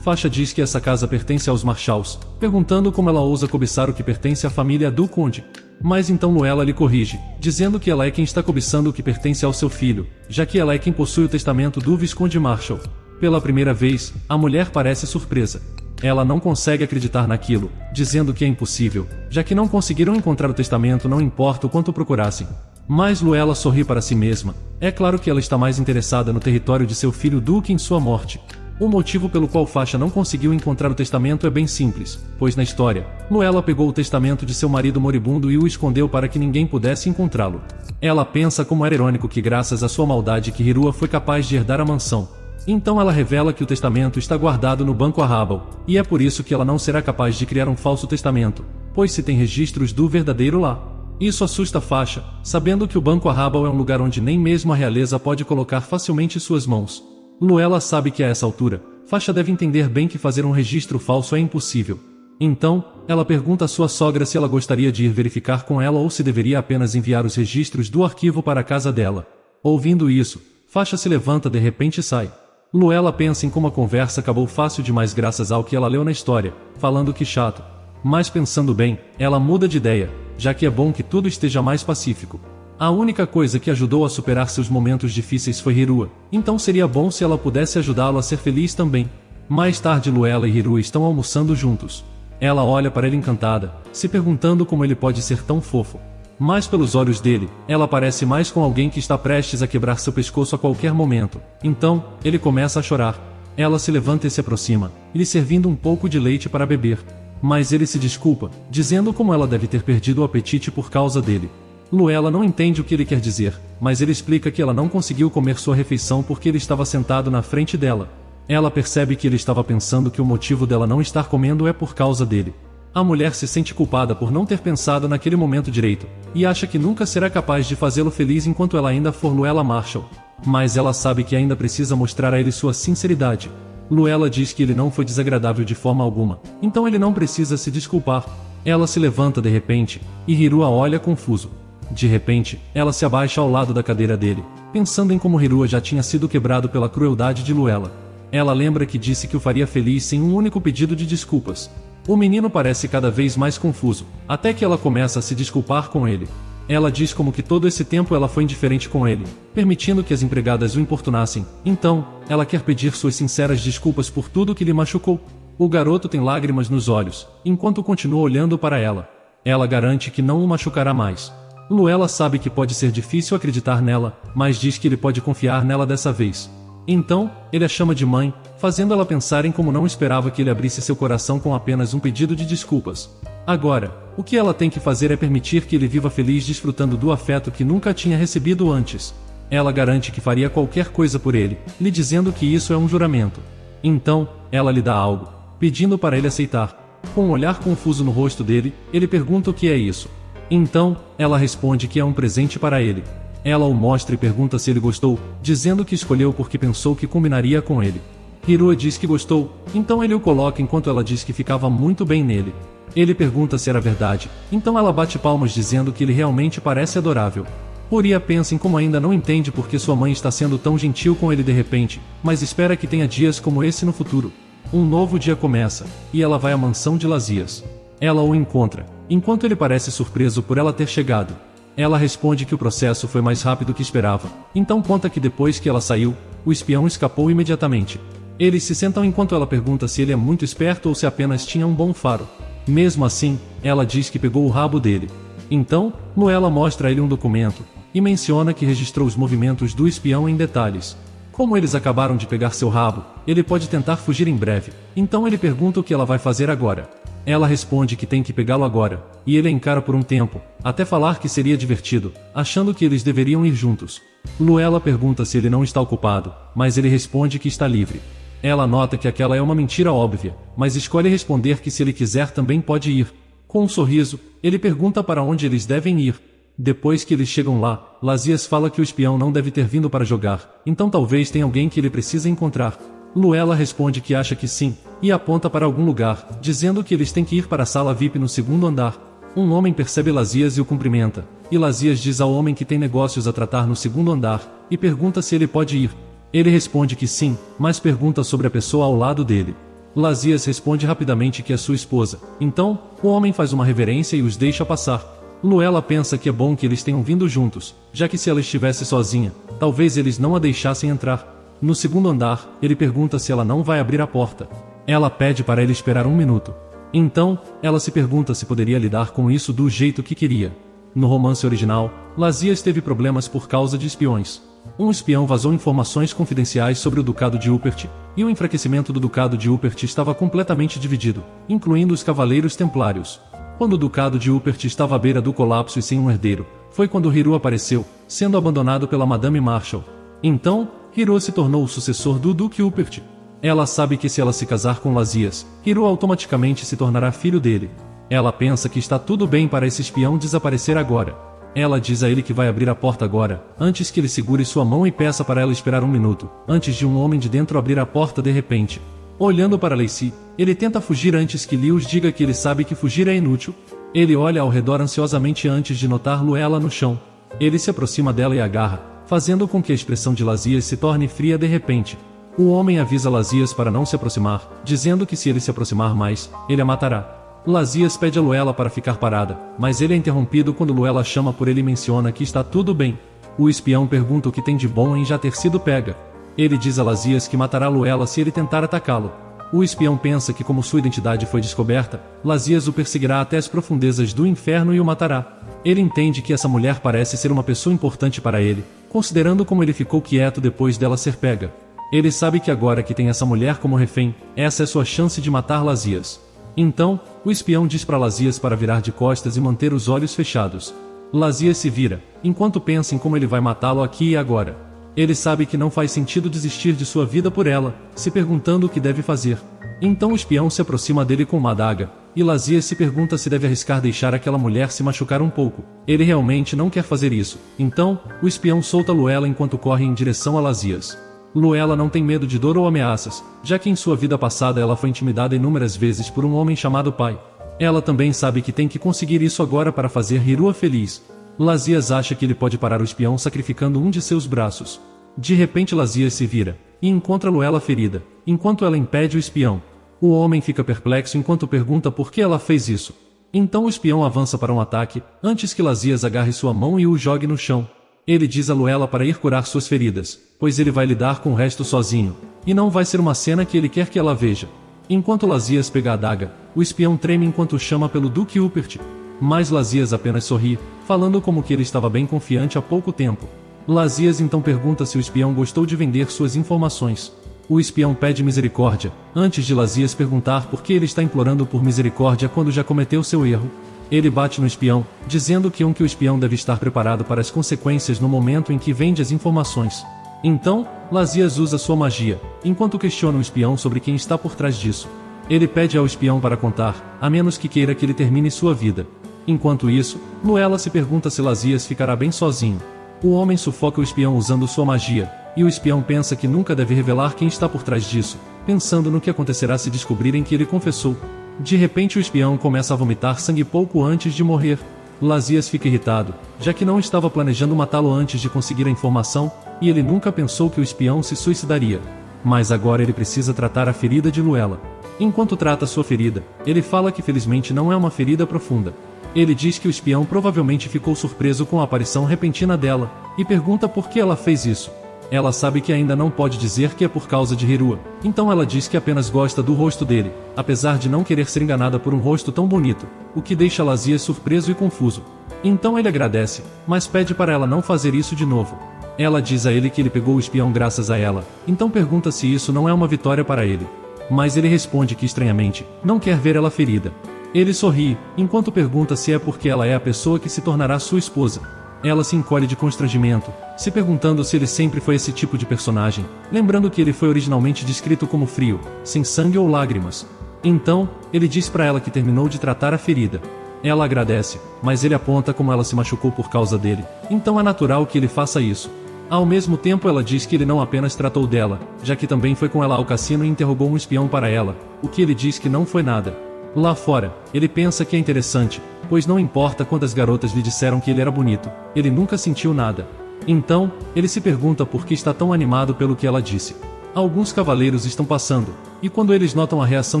Faixa diz que essa casa pertence aos Marshalls, perguntando como ela ousa cobiçar o que pertence à família do conde. Mas então Luella lhe corrige, dizendo que ela é quem está cobiçando o que pertence ao seu filho, já que ela é quem possui o testamento do Visconde Marshall. Pela primeira vez, a mulher parece surpresa. Ela não consegue acreditar naquilo, dizendo que é impossível, já que não conseguiram encontrar o testamento não importa o quanto procurassem. Mas Luella sorri para si mesma. É claro que ela está mais interessada no território de seu filho do que em sua morte. O motivo pelo qual Faixa não conseguiu encontrar o testamento é bem simples, pois na história, Luella pegou o testamento de seu marido moribundo e o escondeu para que ninguém pudesse encontrá-lo. Ela pensa como era irônico que graças à sua maldade que Hirua foi capaz de herdar a mansão. Então ela revela que o testamento está guardado no Banco Arrabal, e é por isso que ela não será capaz de criar um falso testamento, pois se tem registros do verdadeiro lá. Isso assusta Faixa, sabendo que o Banco Arrabal é um lugar onde nem mesmo a realeza pode colocar facilmente suas mãos. Luella sabe que a essa altura, Faixa deve entender bem que fazer um registro falso é impossível. Então, ela pergunta à sua sogra se ela gostaria de ir verificar com ela ou se deveria apenas enviar os registros do arquivo para a casa dela. Ouvindo isso, Faixa se levanta de repente e sai. Luella pensa em como a conversa acabou fácil demais graças ao que ela leu na história, falando que chato. Mas pensando bem, ela muda de ideia, já que é bom que tudo esteja mais pacífico. A única coisa que ajudou a superar seus momentos difíceis foi Hirua, então seria bom se ela pudesse ajudá-lo a ser feliz também. Mais tarde Luella e Hirua estão almoçando juntos. Ela olha para ele encantada, se perguntando como ele pode ser tão fofo. Mas pelos olhos dele, ela parece mais com alguém que está prestes a quebrar seu pescoço a qualquer momento. Então, ele começa a chorar. Ela se levanta e se aproxima, lhe servindo um pouco de leite para beber. Mas ele se desculpa, dizendo como ela deve ter perdido o apetite por causa dele. Luella não entende o que ele quer dizer, mas ele explica que ela não conseguiu comer sua refeição porque ele estava sentado na frente dela. Ela percebe que ele estava pensando que o motivo dela não estar comendo é por causa dele. A mulher se sente culpada por não ter pensado naquele momento direito, e acha que nunca será capaz de fazê-lo feliz enquanto ela ainda for Luella Marshall. Mas ela sabe que ainda precisa mostrar a ele sua sinceridade. Luella diz que ele não foi desagradável de forma alguma, então ele não precisa se desculpar. Ela se levanta de repente, e Hirua olha confuso. De repente, ela se abaixa ao lado da cadeira dele, pensando em como Hirua já tinha sido quebrado pela crueldade de Luella. Ela lembra que disse que o faria feliz sem um único pedido de desculpas. O menino parece cada vez mais confuso, até que ela começa a se desculpar com ele. Ela diz como que todo esse tempo ela foi indiferente com ele, permitindo que as empregadas o importunassem. Então, ela quer pedir suas sinceras desculpas por tudo que lhe machucou. O garoto tem lágrimas nos olhos, enquanto continua olhando para ela. Ela garante que não o machucará mais. Luella sabe que pode ser difícil acreditar nela, mas diz que ele pode confiar nela dessa vez. Então, ele a chama de mãe, fazendo ela pensar em como não esperava que ele abrisse seu coração com apenas um pedido de desculpas. Agora, o que ela tem que fazer é permitir que ele viva feliz desfrutando do afeto que nunca tinha recebido antes. Ela garante que faria qualquer coisa por ele, lhe dizendo que isso é um juramento. Então, ela lhe dá algo, pedindo para ele aceitar. Com um olhar confuso no rosto dele, ele pergunta o que é isso. Então, ela responde que é um presente para ele. Ela o mostra e pergunta se ele gostou, dizendo que escolheu porque pensou que combinaria com ele. Hirua diz que gostou, então ele o coloca enquanto ela diz que ficava muito bem nele. Ele pergunta se era verdade, então ela bate palmas dizendo que ele realmente parece adorável. Horia pensa em como ainda não entende porque sua mãe está sendo tão gentil com ele de repente, mas espera que tenha dias como esse no futuro. Um novo dia começa, e ela vai à mansão de Lazias. Ela o encontra, enquanto ele parece surpreso por ela ter chegado. Ela responde que o processo foi mais rápido que esperava, então conta que depois que ela saiu, o espião escapou imediatamente. Eles se sentam enquanto ela pergunta se ele é muito esperto ou se apenas tinha um bom faro. Mesmo assim, ela diz que pegou o rabo dele. Então, Luella mostra a ele um documento, e menciona que registrou os movimentos do espião em detalhes. Como eles acabaram de pegar seu rabo, ele pode tentar fugir em breve, então ele pergunta o que ela vai fazer agora. Ela responde que tem que pegá-lo agora, e ele a encara por um tempo, até falar que seria divertido, achando que eles deveriam ir juntos. Luella pergunta se ele não está ocupado, mas ele responde que está livre. Ela nota que aquela é uma mentira óbvia, mas escolhe responder que se ele quiser também pode ir. Com um sorriso, ele pergunta para onde eles devem ir. Depois que eles chegam lá, Lazias fala que o espião não deve ter vindo para jogar, então talvez tenha alguém que ele precisa encontrar. Luella responde que acha que sim, e aponta para algum lugar, dizendo que eles têm que ir para a sala VIP no segundo andar. Um homem percebe Lazias e o cumprimenta, e Lazias diz ao homem que tem negócios a tratar no segundo andar, e pergunta se ele pode ir. Ele responde que sim, mas pergunta sobre a pessoa ao lado dele. Lazias responde rapidamente que é sua esposa, então, o homem faz uma reverência e os deixa passar. Luella pensa que é bom que eles tenham vindo juntos, já que se ela estivesse sozinha, talvez eles não a deixassem entrar. No segundo andar, ele pergunta se ela não vai abrir a porta. Ela pede para ele esperar um minuto. Então, ela se pergunta se poderia lidar com isso do jeito que queria. No romance original, Lazias teve problemas por causa de espiões. Um espião vazou informações confidenciais sobre o Ducado de Uppert, e o enfraquecimento do Ducado de Uppert estava completamente dividido, incluindo os Cavaleiros Templários. Quando o Ducado de Uppert estava à beira do colapso e sem um herdeiro, foi quando Hirua apareceu, sendo abandonado pela Madame Marshall. Então, Hirua se tornou o sucessor do Duque Uppert. Ela sabe que se ela se casar com Lazias, Hirua automaticamente se tornará filho dele. Ela pensa que está tudo bem para esse espião desaparecer agora. Ela diz a ele que vai abrir a porta agora, antes que ele segure sua mão e peça para ela esperar um minuto, antes de um homem de dentro abrir a porta de repente. Olhando para Lacey, ele tenta fugir antes que Lewis diga que ele sabe que fugir é inútil. Ele olha ao redor ansiosamente antes de notar Luella no chão. Ele se aproxima dela e agarra, fazendo com que a expressão de Lazias se torne fria de repente. O homem avisa Lazias para não se aproximar, dizendo que se ele se aproximar mais, ele a matará. Lazias pede a Luella para ficar parada, mas ele é interrompido quando Luella chama por ele e menciona que está tudo bem. O espião pergunta o que tem de bom em já ter sido pega. Ele diz a Lazias que matará Luella se ele tentar atacá-lo. O espião pensa que como sua identidade foi descoberta, Lazias o perseguirá até as profundezas do inferno e o matará. Ele entende que essa mulher parece ser uma pessoa importante para ele, considerando como ele ficou quieto depois dela ser pega. Ele sabe que agora que tem essa mulher como refém, essa é sua chance de matar Lazias. Então, o espião diz para Lazias para virar de costas e manter os olhos fechados. Lazias se vira, enquanto pensa em como ele vai matá-lo aqui e agora. Ele sabe que não faz sentido desistir de sua vida por ela, se perguntando o que deve fazer. Então o espião se aproxima dele com uma adaga, e Lazias se pergunta se deve arriscar deixar aquela mulher se machucar um pouco. Ele realmente não quer fazer isso. Então, o espião solta Luella enquanto corre em direção a Lazias. Luella não tem medo de dor ou ameaças, já que em sua vida passada ela foi intimidada inúmeras vezes por um homem chamado pai. Ela também sabe que tem que conseguir isso agora para fazer Hirua feliz. Lazias acha que ele pode parar o espião sacrificando um de seus braços. De repente Lazias se vira, e encontra Luella ferida, enquanto ela impede o espião. O homem fica perplexo enquanto pergunta por que ela fez isso. Então o espião avança para um ataque, antes que Lazias agarre sua mão e o jogue no chão. Ele diz a Luella para ir curar suas feridas, pois ele vai lidar com o resto sozinho, e não vai ser uma cena que ele quer que ela veja. Enquanto Lazias pega a adaga, o espião treme enquanto chama pelo Duque Upert. Mas Lazias apenas sorri, falando como que ele estava bem confiante há pouco tempo. Lazias então pergunta se o espião gostou de vender suas informações. O espião pede misericórdia, antes de Lazias perguntar por que ele está implorando por misericórdia quando já cometeu seu erro. Ele bate no espião, dizendo que o espião deve estar preparado para as consequências no momento em que vende as informações. Então, Lazias usa sua magia, enquanto questiona o espião sobre quem está por trás disso. Ele pede ao espião para contar, a menos que queira que ele termine sua vida. Enquanto isso, Luella se pergunta se Lazias ficará bem sozinho. O homem sufoca o espião usando sua magia, e o espião pensa que nunca deve revelar quem está por trás disso, pensando no que acontecerá se descobrirem que ele confessou. De repente o espião começa a vomitar sangue pouco antes de morrer. Lazias fica irritado, já que não estava planejando matá-lo antes de conseguir a informação, e ele nunca pensou que o espião se suicidaria. Mas agora ele precisa tratar a ferida de Luella. Enquanto trata sua ferida, ele fala que felizmente não é uma ferida profunda. Ele diz que o espião provavelmente ficou surpreso com a aparição repentina dela, e pergunta por que ela fez isso. Ela sabe que ainda não pode dizer que é por causa de Hirua, então ela diz que apenas gosta do rosto dele, apesar de não querer ser enganada por um rosto tão bonito, o que deixa Lazias surpreso e confuso. Então ele agradece, mas pede para ela não fazer isso de novo. Ela diz a ele que ele pegou o espião graças a ela, então pergunta se isso não é uma vitória para ele. Mas ele responde que estranhamente, não quer ver ela ferida. Ele sorri, enquanto pergunta se é porque ela é a pessoa que se tornará sua esposa. Ela se encolhe de constrangimento, se perguntando se ele sempre foi esse tipo de personagem, lembrando que ele foi originalmente descrito como frio, sem sangue ou lágrimas. Então, ele diz para ela que terminou de tratar a ferida. Ela agradece, mas ele aponta como ela se machucou por causa dele, então é natural que ele faça isso. Ao mesmo tempo ela diz que ele não apenas tratou dela, já que também foi com ela ao cassino e interrogou um espião para ela, o que ele diz que não foi nada. Lá fora, ele pensa que é interessante, pois não importa quantas garotas lhe disseram que ele era bonito, ele nunca sentiu nada. Então, ele se pergunta por que está tão animado pelo que ela disse. Alguns cavaleiros estão passando, e quando eles notam a reação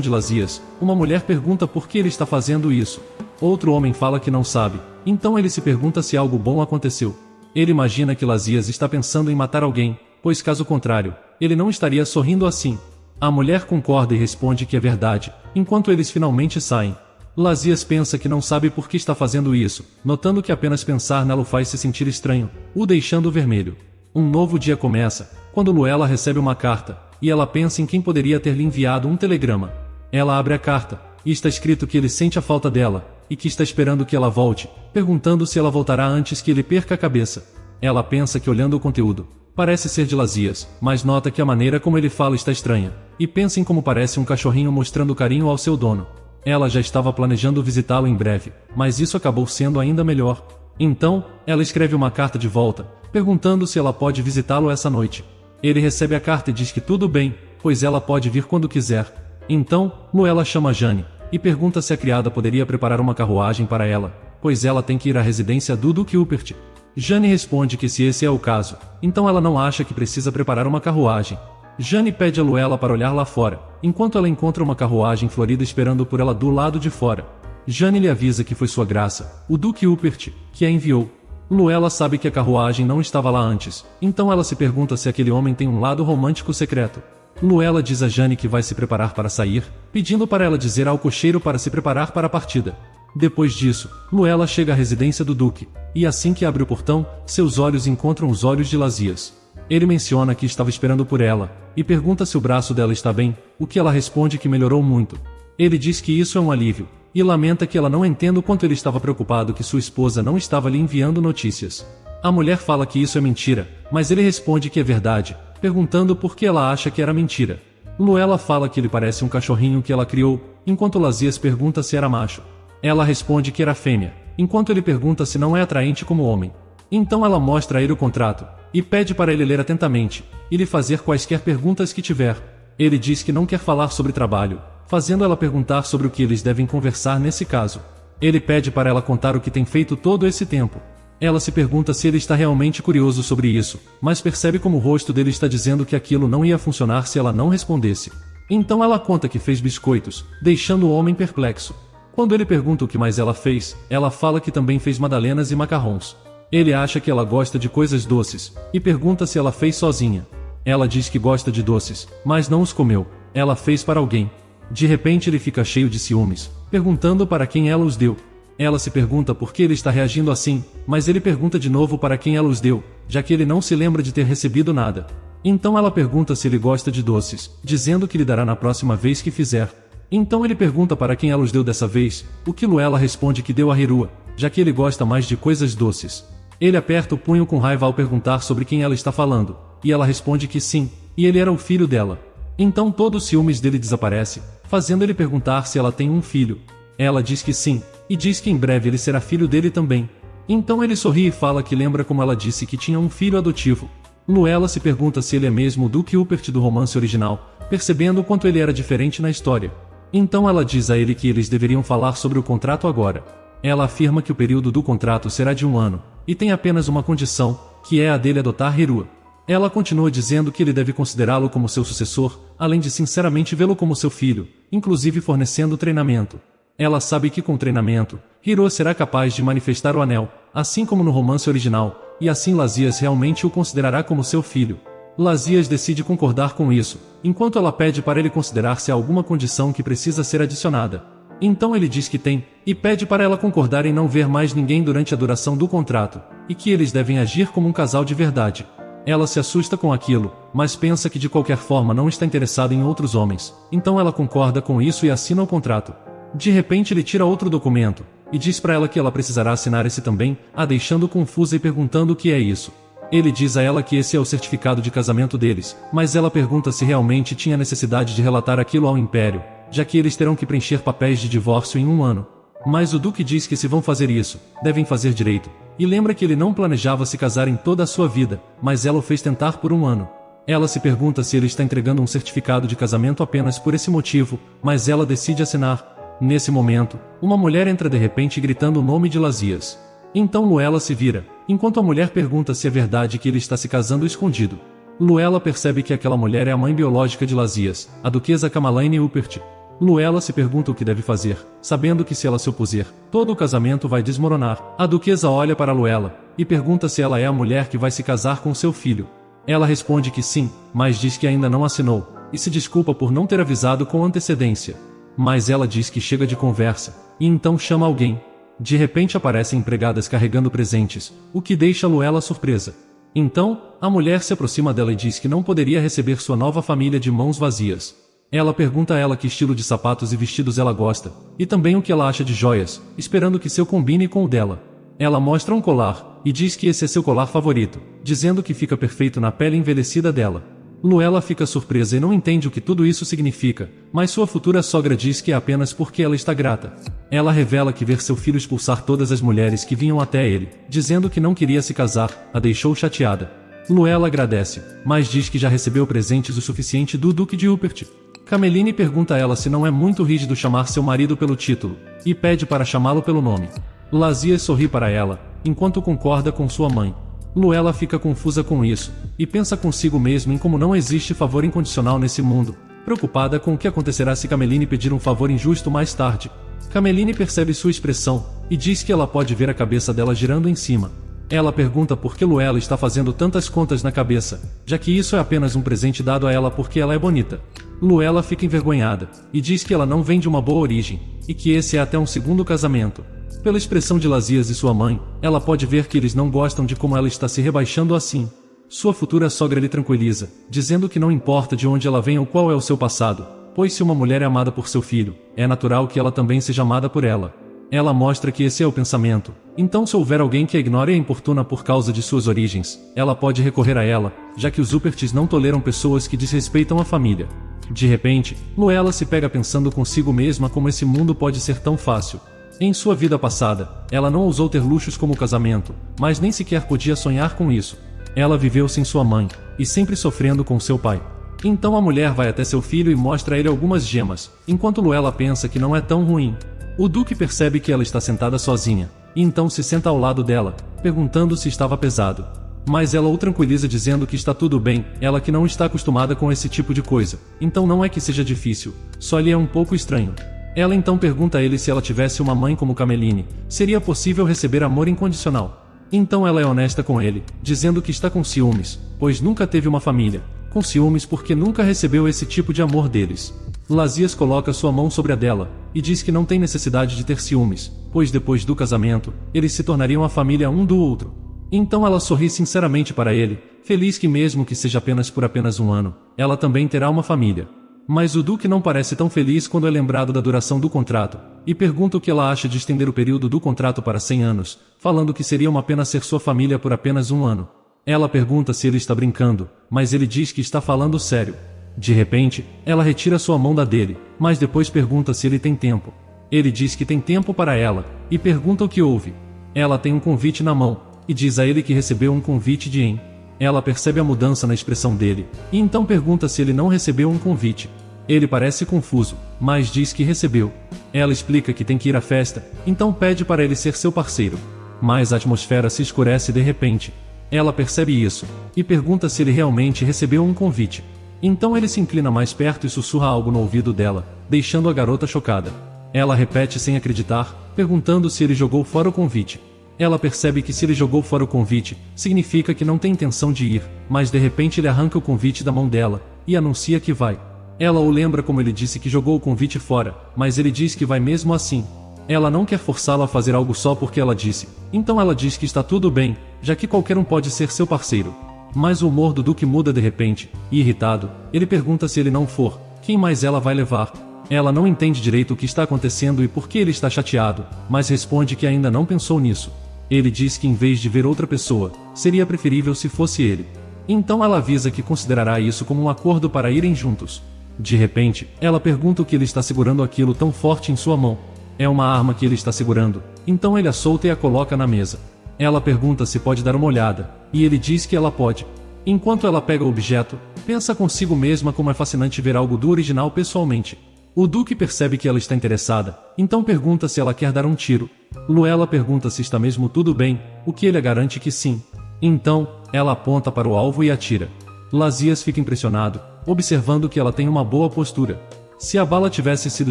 de Lazias, uma mulher pergunta por que ele está fazendo isso. Outro homem fala que não sabe, então ele se pergunta se algo bom aconteceu. Ele imagina que Lazias está pensando em matar alguém, pois caso contrário, ele não estaria sorrindo assim. A mulher concorda e responde que é verdade, enquanto eles finalmente saem. Lazias pensa que não sabe por que está fazendo isso, notando que apenas pensar nela o faz se sentir estranho, o deixando vermelho. Um novo dia começa, quando Luella recebe uma carta, e ela pensa em quem poderia ter lhe enviado um telegrama. Ela abre a carta, e está escrito que ele sente a falta dela, e que está esperando que ela volte, perguntando se ela voltará antes que ele perca a cabeça. Ela pensa que olhando o conteúdo, parece ser de Lazias, mas nota que a maneira como ele fala está estranha, e pensa em como parece um cachorrinho mostrando carinho ao seu dono. Ela já estava planejando visitá-lo em breve, mas isso acabou sendo ainda melhor. Então, ela escreve uma carta de volta, perguntando se ela pode visitá-lo essa noite. Ele recebe a carta e diz que tudo bem, pois ela pode vir quando quiser. Então, Luella chama Jane, e pergunta se a criada poderia preparar uma carruagem para ela, pois ela tem que ir à residência do Duque Upert. Jane responde que se esse é o caso, então ela não acha que precisa preparar uma carruagem. Jane pede a Luella para olhar lá fora, enquanto ela encontra uma carruagem florida esperando por ela do lado de fora. Jane lhe avisa que foi sua graça, o Duque Rupert, que a enviou. Luella sabe que a carruagem não estava lá antes, então ela se pergunta se aquele homem tem um lado romântico secreto. Luella diz a Jane que vai se preparar para sair, pedindo para ela dizer ao cocheiro para se preparar para a partida. Depois disso, Luella chega à residência do Duque, e assim que abre o portão, seus olhos encontram os olhos de Lazias. Ele menciona que estava esperando por ela, e pergunta se o braço dela está bem, o que ela responde que melhorou muito. Ele diz que isso é um alívio, e lamenta que ela não entenda o quanto ele estava preocupado que sua esposa não estava lhe enviando notícias. A mulher fala que isso é mentira, mas ele responde que é verdade, perguntando por que ela acha que era mentira. Luella fala que ele parece um cachorrinho que ela criou, enquanto Lazias pergunta se era macho. Ela responde que era fêmea, enquanto ele pergunta se não é atraente como homem. Então ela mostra a ele o contrato, e pede para ele ler atentamente, e lhe fazer quaisquer perguntas que tiver. Ele diz que não quer falar sobre trabalho, fazendo ela perguntar sobre o que eles devem conversar nesse caso. Ele pede para ela contar o que tem feito todo esse tempo. Ela se pergunta se ele está realmente curioso sobre isso, mas percebe como o rosto dele está dizendo que aquilo não ia funcionar se ela não respondesse. Então ela conta que fez biscoitos, deixando o homem perplexo. Quando ele pergunta o que mais ela fez, ela fala que também fez madalenas e macarrons. Ele acha que ela gosta de coisas doces, e pergunta se ela fez sozinha. Ela diz que gosta de doces, mas não os comeu. Ela fez para alguém. De repente ele fica cheio de ciúmes, perguntando para quem ela os deu. Ela se pergunta por que ele está reagindo assim, mas ele pergunta de novo para quem ela os deu, já que ele não se lembra de ter recebido nada. Então ela pergunta se ele gosta de doces, dizendo que lhe dará na próxima vez que fizer. Então ele pergunta para quem ela os deu dessa vez, o que Luella responde que deu a Hirua, já que ele gosta mais de coisas doces. Ele aperta o punho com raiva ao perguntar sobre quem ela está falando, e ela responde que sim, e ele era o filho dela. Então todo o ciúmes dele desaparece, fazendo ele perguntar se ela tem um filho. Ela diz que sim, e diz que em breve ele será filho dele também. Então ele sorri e fala que lembra como ela disse que tinha um filho adotivo. Luella se pergunta se ele é mesmo o Duque Rupert do romance original, percebendo o quanto ele era diferente na história. Então ela diz a ele que eles deveriam falar sobre o contrato agora. Ela afirma que o período do contrato será de 1 ano, e tem apenas uma condição, que é a dele adotar Hirua. Ela continua dizendo que ele deve considerá-lo como seu sucessor, além de sinceramente vê-lo como seu filho, inclusive fornecendo treinamento. Ela sabe que com treinamento, Hirua será capaz de manifestar o anel, assim como no romance original, e assim Lazias realmente o considerará como seu filho. Lazias decide concordar com isso, enquanto ela pede para ele considerar se há alguma condição que precisa ser adicionada. Então ele diz que tem, e pede para ela concordar em não ver mais ninguém durante a duração do contrato, e que eles devem agir como um casal de verdade. Ela se assusta com aquilo, mas pensa que de qualquer forma não está interessada em outros homens, então ela concorda com isso e assina o contrato. De repente ele tira outro documento, e diz para ela que ela precisará assinar esse também, a deixando confusa e perguntando o que é isso. Ele diz a ela que esse é o certificado de casamento deles, mas ela pergunta se realmente tinha necessidade de relatar aquilo ao Império, já que eles terão que preencher papéis de divórcio em 1 ano. Mas o Duque diz que se vão fazer isso, devem fazer direito, e lembra que ele não planejava se casar em toda a sua vida, mas ela o fez tentar por 1 ano. Ela se pergunta se ele está entregando um certificado de casamento apenas por esse motivo, mas ela decide assinar. Nesse momento, uma mulher entra de repente gritando o nome de Lazias. Então Luella se vira, enquanto a mulher pergunta se é verdade que ele está se casando escondido. Luella percebe que aquela mulher é a mãe biológica de Lazias, a duquesa Camalaine Rupert. Luella se pergunta o que deve fazer, sabendo que se ela se opuser, todo o casamento vai desmoronar. A duquesa olha para Luella, e pergunta se ela é a mulher que vai se casar com seu filho. Ela responde que sim, mas diz que ainda não assinou, e se desculpa por não ter avisado com antecedência. Mas ela diz que chega de conversa, e então chama alguém. De repente aparecem empregadas carregando presentes, o que deixa Luella surpresa. Então, a mulher se aproxima dela e diz que não poderia receber sua nova família de mãos vazias. Ela pergunta a ela que estilo de sapatos e vestidos ela gosta, e também o que ela acha de joias, esperando que seu combine com o dela. Ela mostra um colar, e diz que esse é seu colar favorito, dizendo que fica perfeito na pele envelhecida dela. Luella fica surpresa e não entende o que tudo isso significa, mas sua futura sogra diz que é apenas porque ela está grata. Ela revela que ver seu filho expulsar todas as mulheres que vinham até ele, dizendo que não queria se casar, a deixou chateada. Luella agradece, mas diz que já recebeu presentes o suficiente do Duque de Rupert. Cameline pergunta a ela se não é muito rígido chamar seu marido pelo título, e pede para chamá-lo pelo nome. Lazias sorri para ela, enquanto concorda com sua mãe. Luella fica confusa com isso, e pensa consigo mesma em como não existe favor incondicional nesse mundo, preocupada com o que acontecerá se Cameline pedir um favor injusto mais tarde. Cameline percebe sua expressão, e diz que ela pode ver a cabeça dela girando em cima. Ela pergunta por que Luella está fazendo tantas contas na cabeça, já que isso é apenas um presente dado a ela porque ela é bonita. Luella fica envergonhada, e diz que ela não vem de uma boa origem, e que esse é até um segundo casamento. Pela expressão de Lazias e sua mãe, ela pode ver que eles não gostam de como ela está se rebaixando assim. Sua futura sogra lhe tranquiliza, dizendo que não importa de onde ela vem ou qual é o seu passado, pois se uma mulher é amada por seu filho, é natural que ela também seja amada por ela. Ela mostra que esse é o pensamento, então se houver alguém que a ignore e a importuna por causa de suas origens, ela pode recorrer a ela, já que os Uperts não toleram pessoas que desrespeitam a família. De repente, Luella se pega pensando consigo mesma como esse mundo pode ser tão fácil. Em sua vida passada, ela não ousou ter luxos como o casamento, mas nem sequer podia sonhar com isso. Ela viveu sem sua mãe, e sempre sofrendo com seu pai. Então a mulher vai até seu filho e mostra a ele algumas gemas, enquanto Luella pensa que não é tão ruim. O Duque percebe que ela está sentada sozinha, e então se senta ao lado dela, perguntando se estava pesado. Mas ela o tranquiliza dizendo que está tudo bem, ela que não está acostumada com esse tipo de coisa, então não é que seja difícil, só lhe é um pouco estranho. Ela então pergunta a ele se ela tivesse uma mãe como Cameline, seria possível receber amor incondicional. Então ela é honesta com ele, dizendo que está com ciúmes, pois nunca teve uma família, com ciúmes porque nunca recebeu esse tipo de amor deles. Lazias coloca sua mão sobre a dela, e diz que não tem necessidade de ter ciúmes, pois depois do casamento, eles se tornariam a família um do outro. Então ela sorri sinceramente para ele, feliz que mesmo que seja apenas por apenas um ano, ela também terá uma família. Mas o Duque não parece tão feliz quando é lembrado da duração do contrato, e pergunta o que ela acha de estender o período do contrato para 100 anos, falando que seria uma pena ser sua família por apenas um ano. Ela pergunta se ele está brincando, mas ele diz que está falando sério. De repente, ela retira sua mão da dele, mas depois pergunta se ele tem tempo. Ele diz que tem tempo para ela, e pergunta o que houve. Ela tem um convite na mão, e diz a ele que recebeu um convite de Em. Ela percebe a mudança na expressão dele, e então pergunta se ele não recebeu um convite. Ele parece confuso, mas diz que recebeu. Ela explica que tem que ir à festa, então pede para ele ser seu parceiro. Mas a atmosfera se escurece de repente. Ela percebe isso, e pergunta se ele realmente recebeu um convite. Então ele se inclina mais perto e sussurra algo no ouvido dela, deixando a garota chocada. Ela repete sem acreditar, perguntando se ele jogou fora o convite. Ela percebe que se ele jogou fora o convite, significa que não tem intenção de ir, mas de repente ele arranca o convite da mão dela, e anuncia que vai. Ela o lembra como ele disse que jogou o convite fora, mas ele diz que vai mesmo assim. Ela não quer forçá-lo a fazer algo só porque ela disse, então ela diz que está tudo bem, já que qualquer um pode ser seu parceiro. Mas o humor do Duque muda de repente, e irritado, ele pergunta se ele não for, quem mais ela vai levar. Ela não entende direito o que está acontecendo e por que ele está chateado, mas responde que ainda não pensou nisso. Ele diz que em vez de ver outra pessoa, seria preferível se fosse ele. Então ela avisa que considerará isso como um acordo para irem juntos. De repente, ela pergunta o que ele está segurando aquilo tão forte em sua mão. É uma arma que ele está segurando, então ele a solta e a coloca na mesa. Ela pergunta se pode dar uma olhada, e ele diz que ela pode. Enquanto ela pega o objeto, pensa consigo mesma como é fascinante ver algo do original pessoalmente. O Duque percebe que ela está interessada, então pergunta se ela quer dar um tiro. Luella pergunta se está mesmo tudo bem, o que ele a garante que sim. Então, ela aponta para o alvo e atira. Lazias fica impressionado, observando que ela tem uma boa postura. Se a bala tivesse sido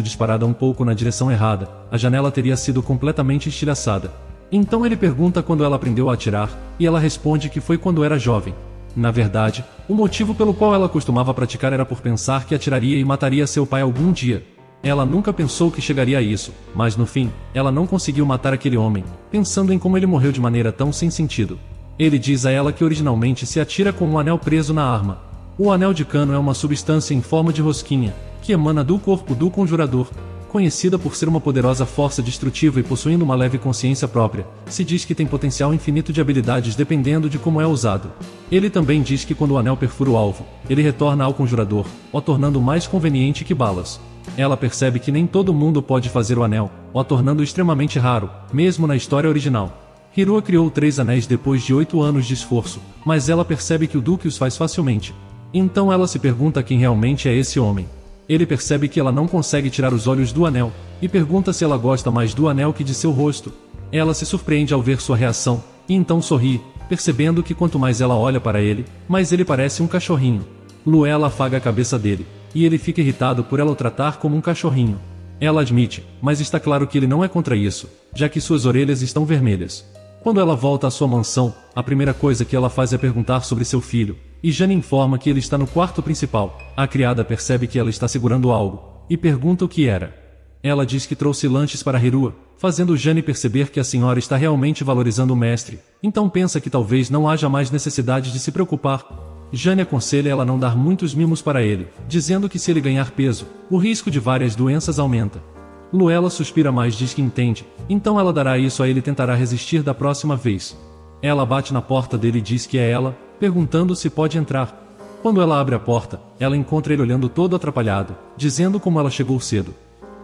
disparada um pouco na direção errada, a janela teria sido completamente estilhaçada. Então ele pergunta quando ela aprendeu a atirar, e ela responde que foi quando era jovem. Na verdade, o motivo pelo qual ela costumava praticar era por pensar que atiraria e mataria seu pai algum dia. Ela nunca pensou que chegaria a isso, mas no fim, ela não conseguiu matar aquele homem, pensando em como ele morreu de maneira tão sem sentido. Ele diz a ela que originalmente se atira com um anel preso na arma. O anel de cano é uma substância em forma de rosquinha, que emana do corpo do conjurador. Conhecida por ser uma poderosa força destrutiva e possuindo uma leve consciência própria, se diz que tem potencial infinito de habilidades dependendo de como é usado. Ele também diz que quando o anel perfura o alvo, ele retorna ao conjurador, o tornando mais conveniente que balas. Ela percebe que nem todo mundo pode fazer o anel, o tornando extremamente raro, mesmo na história original. Hirua criou 3 anéis depois de 8 anos de esforço, mas ela percebe que o Duque os faz facilmente. Então ela se pergunta quem realmente é esse homem. Ele percebe que ela não consegue tirar os olhos do anel, e pergunta se ela gosta mais do anel que de seu rosto. Ela se surpreende ao ver sua reação, e então sorri, percebendo que quanto mais ela olha para ele, mais ele parece um cachorrinho. Luella afaga a cabeça dele, e ele fica irritado por ela o tratar como um cachorrinho. Ela admite, mas está claro que ele não é contra isso, já que suas orelhas estão vermelhas. Quando ela volta à sua mansão, a primeira coisa que ela faz é perguntar sobre seu filho, e Jane informa que ele está no quarto principal. A criada percebe que ela está segurando algo, e pergunta o que era. Ela diz que trouxe lanches para Hirua, fazendo Jane perceber que a senhora está realmente valorizando o mestre, então pensa que talvez não haja mais necessidade de se preocupar. Jane aconselha ela a não dar muitos mimos para ele, dizendo que se ele ganhar peso, o risco de várias doenças aumenta. Luella suspira mas diz que entende, então ela dará isso a ele e tentará resistir da próxima vez. Ela bate na porta dele e diz que é ela, perguntando se pode entrar. Quando ela abre a porta, ela encontra ele olhando todo atrapalhado, dizendo como ela chegou cedo.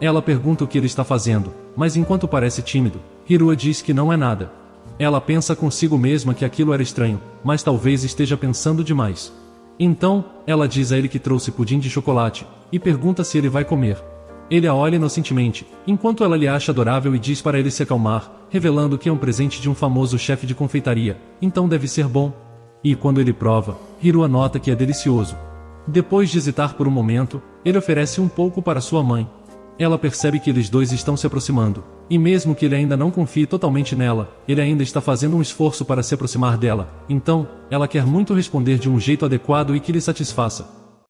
Ela pergunta o que ele está fazendo, mas enquanto parece tímido, Hirua diz que não é nada. Ela pensa consigo mesma que aquilo era estranho, mas talvez esteja pensando demais. Então, ela diz a ele que trouxe pudim de chocolate, e pergunta se ele vai comer. Ele a olha inocentemente, enquanto ela lhe acha adorável e diz para ele se acalmar, revelando que é um presente de um famoso chefe de confeitaria, então deve ser bom. E quando ele prova, Hirua nota que é delicioso. Depois de hesitar por um momento, ele oferece um pouco para sua mãe. Ela percebe que eles dois estão se aproximando, e mesmo que ele ainda não confie totalmente nela, ele ainda está fazendo um esforço para se aproximar dela, então, ela quer muito responder de um jeito adequado e que lhe satisfaça.